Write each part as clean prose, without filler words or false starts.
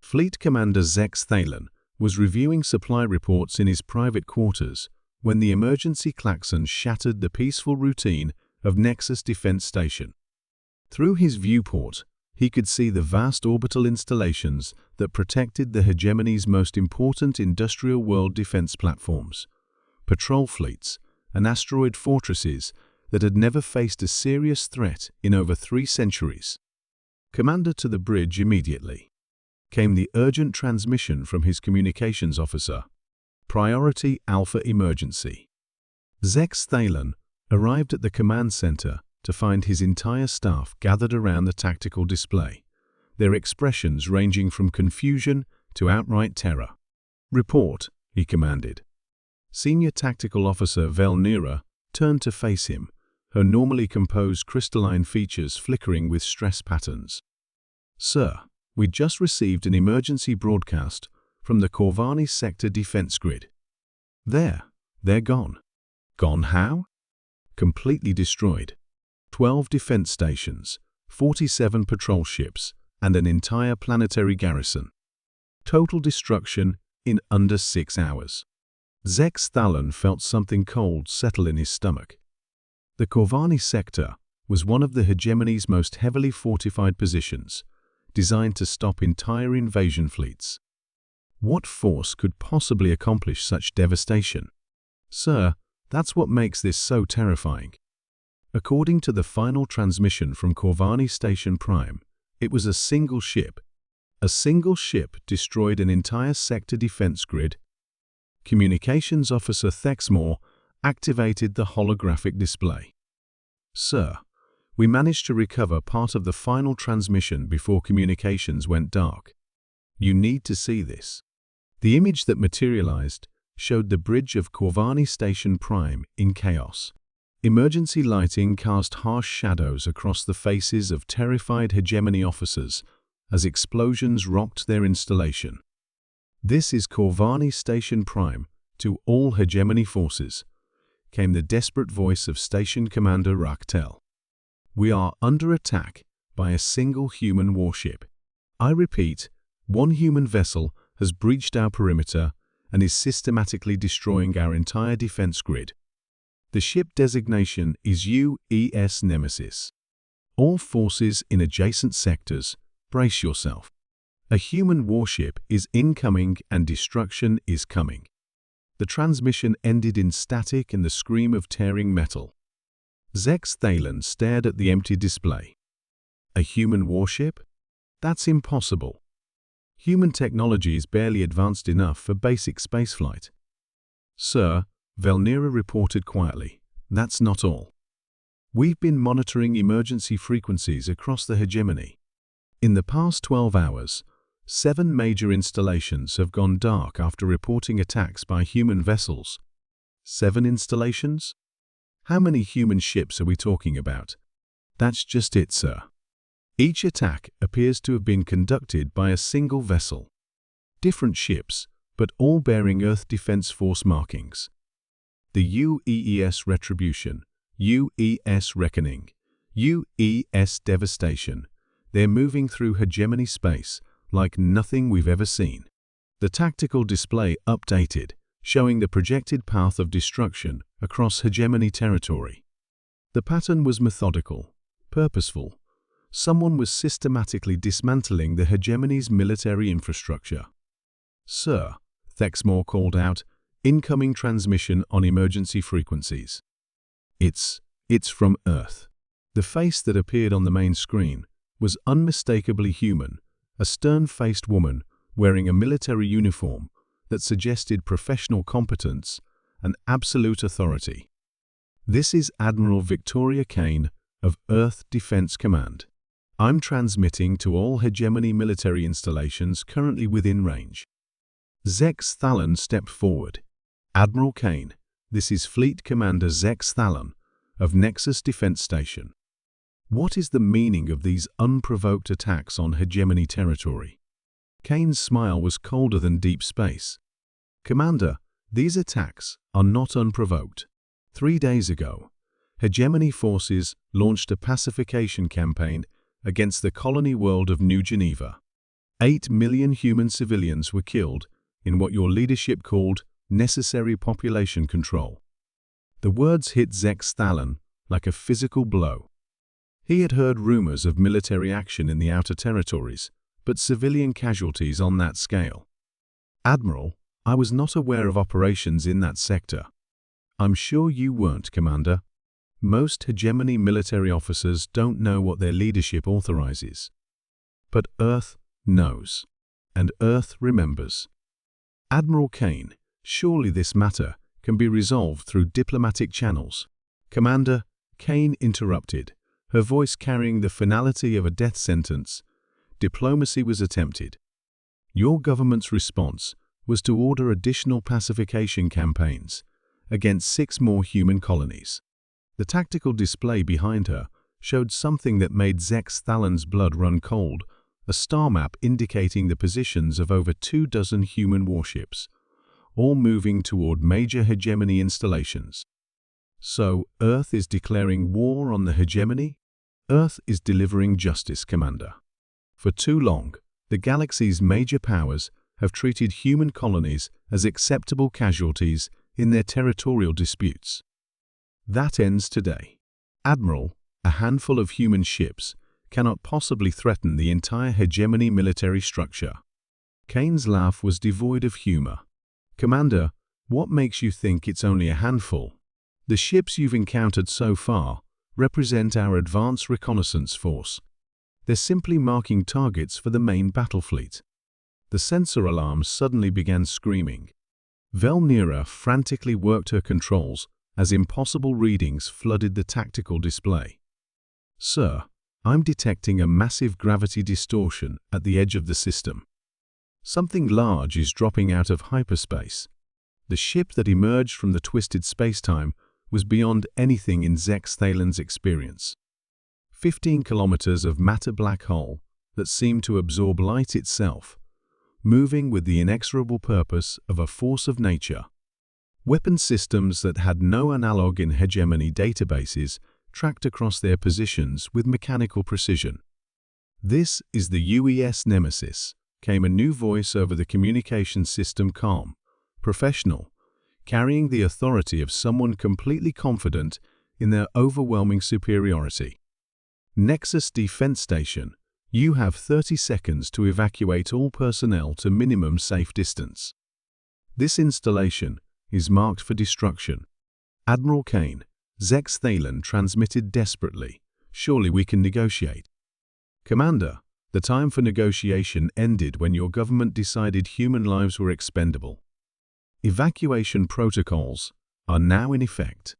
Fleet Commander Zex Thalen was reviewing supply reports in his private quarters when the emergency klaxon shattered the peaceful routine of Nexus Defense Station. Through his viewport, he could see the vast orbital installations that protected the hegemony's most important industrial world defense platforms, patrol fleets, and asteroid fortresses that had never faced a serious threat in over 3 centuries. "Commander, to the bridge immediately," came the urgent transmission from his communications officer. "Priority Alpha emergency." Zex Thalen arrived at the command center to find his entire staff gathered around the tactical display, their expressions ranging from confusion to outright terror. "Report," he commanded. Senior Tactical Officer Velnira turned to face him, her normally composed crystalline features flickering with stress patterns. "Sir, we just received an emergency broadcast from the Corvani sector defense grid. They're gone." "Gone how?" "Completely destroyed. 12 defense stations, 47 patrol ships, and an entire planetary garrison. Total destruction in under 6 hours." Zex Thalen felt something cold settle in his stomach. The Corvani sector was one of the hegemony's most heavily fortified positions, designed to stop entire invasion fleets. What force could possibly accomplish such devastation? "Sir, that's what makes this so terrifying." According to the final transmission from Corvani Station Prime, it was a single ship. A single ship destroyed an entire sector defense grid. Communications Officer Thexmore activated the holographic display. "Sir, we managed to recover part of the final transmission before communications went dark. You need to see this." The image that materialized showed the bridge of Corvani Station Prime in chaos. Emergency lighting cast harsh shadows across the faces of terrified hegemony officers as explosions rocked their installation. "This is Corvani Station Prime to all hegemony forces," came the desperate voice of Station Commander Rachtel. "We are under attack by a single human warship. I repeat, one human vessel has breached our perimeter and is systematically destroying our entire defense grid. The ship designation is UES Nemesis. All forces in adjacent sectors, brace yourself. A human warship is incoming and destruction is coming." The transmission ended in static and the scream of tearing metal. Zex Thalen stared at the empty display. "A human warship? That's impossible. Human technology is barely advanced enough for basic spaceflight." "Sir," Velnira reported quietly, "that's not all. We've been monitoring emergency frequencies across the hegemony. In the past 12 hours, 7 major installations have gone dark after reporting attacks by human vessels." 7 installations? How many human ships are we talking about? "That's just it, sir. Each attack appears to have been conducted by a single vessel. Different ships, but all bearing Earth Defense Force markings. The UES Retribution, UES Reckoning, UES Devastation. They're moving through hegemony space like nothing we've ever seen." The tactical display updated, showing the projected path of destruction across hegemony territory. The pattern was methodical, purposeful. Someone was systematically dismantling the hegemony's military infrastructure. "Sir," Thexmore called out, "incoming transmission on emergency frequencies." It's from Earth." The face that appeared on the main screen was unmistakably human, a stern-faced woman wearing a military uniform that suggested professional competence and absolute authority. "This is Admiral Victoria Kane of Earth Defense Command. I'm transmitting to all hegemony military installations currently within range." Zex Thalen stepped forward. "Admiral Kane, this is Fleet Commander Zex Thalen of Nexus Defense Station. What is the meaning of these unprovoked attacks on hegemony territory?" Kane's smile was colder than deep space. "Commander, these attacks are not unprovoked. 3 days ago, hegemony forces launched a pacification campaign against the colony world of New Geneva. 8 million human civilians were killed in what your leadership called necessary population control. The words hit Zek Stalin like a physical blow. He had heard rumors of military action in the outer territories, but civilian casualties on that scale. "Admiral, I was not aware of operations in that sector." "I'm sure you weren't, Commander. Most hegemony military officers don't know what their leadership authorizes. But Earth knows, and Earth remembers." "Admiral Kane, surely this matter can be resolved through diplomatic channels." "Commander," Kane interrupted, her voice carrying the finality of a death sentence. "Diplomacy was attempted. Your government's response was to order additional pacification campaigns against 6 more human colonies." The tactical display behind her showed something that made Zek Stalin's blood run cold, a star map indicating the positions of over 24 human warships, all moving toward major hegemony installations. "So, Earth is declaring war on the hegemony?" "Earth is delivering justice, Commander. For too long, the galaxy's major powers have treated human colonies as acceptable casualties in their territorial disputes. That ends today. Admiral, a handful of human ships cannot possibly threaten the entire hegemony military structure." Kane's laugh was devoid of humor. "Commander, what makes you think it's only a handful? The ships you've encountered so far represent our advanced reconnaissance force. They're simply marking targets for the main battle fleet." The sensor alarms suddenly began screaming. Velnira frantically worked her controls as impossible readings flooded the tactical display. "Sir, I'm detecting a massive gravity distortion at the edge of the system. Something large is dropping out of hyperspace." The ship that emerged from the twisted spacetime was beyond anything in Zek Stalin's experience. 15 kilometers of matter black hole that seemed to absorb light itself, moving with the inexorable purpose of a force of nature. Weapon systems that had no analog in hegemony databases tracked across their positions with mechanical precision. "This is the UES Nemesis," came a new voice over the communication system, calm, professional, carrying the authority of someone completely confident in their overwhelming superiority. "Nexus Defense Station, you have 30 seconds to evacuate all personnel to minimum safe distance. This installation is marked for destruction." "Admiral Kane," Zek Stalin transmitted desperately, "surely we can negotiate." "Commander, the time for negotiation ended when your government decided human lives were expendable. Evacuation protocols are now in effect.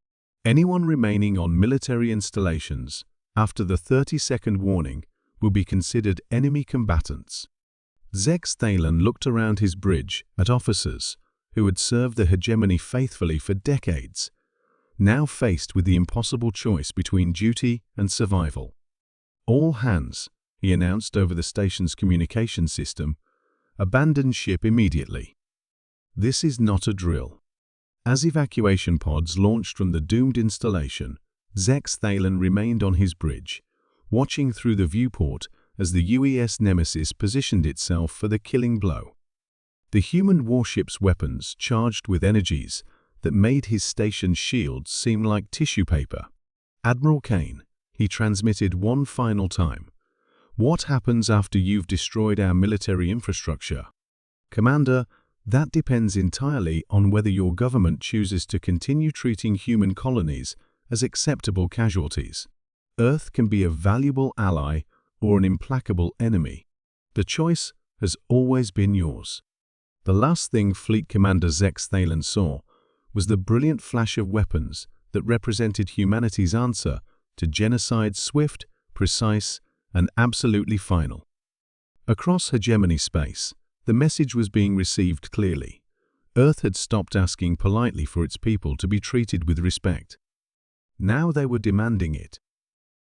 Anyone remaining on military installations after the 30-second warning will be considered enemy combatants." Zek Stalin looked around his bridge at officers who had served the hegemony faithfully for decades, now faced with the impossible choice between duty and survival. "All hands," he announced over the station's communication system, "abandon ship immediately." This is not a drill. As evacuation pods launched from the doomed installation, Zek Stalin remained on his bridge, watching through the viewport as the UES Nemesis positioned itself for the killing blow. The human warship's weapons charged with energies that made his station's shields seem like tissue paper. "Admiral Kane," he transmitted one final time, "what happens after you've destroyed our military infrastructure?" "Commander, that depends entirely on whether your government chooses to continue treating human colonies as acceptable casualties. Earth can be a valuable ally or an implacable enemy. The choice has always been yours." The last thing Fleet Commander Zek Stalin saw was the brilliant flash of weapons that represented humanity's answer to genocide, swift, precise, and absolutely final. Across hegemony space, the message was being received clearly. Earth had stopped asking politely for its people to be treated with respect. Now they were demanding it.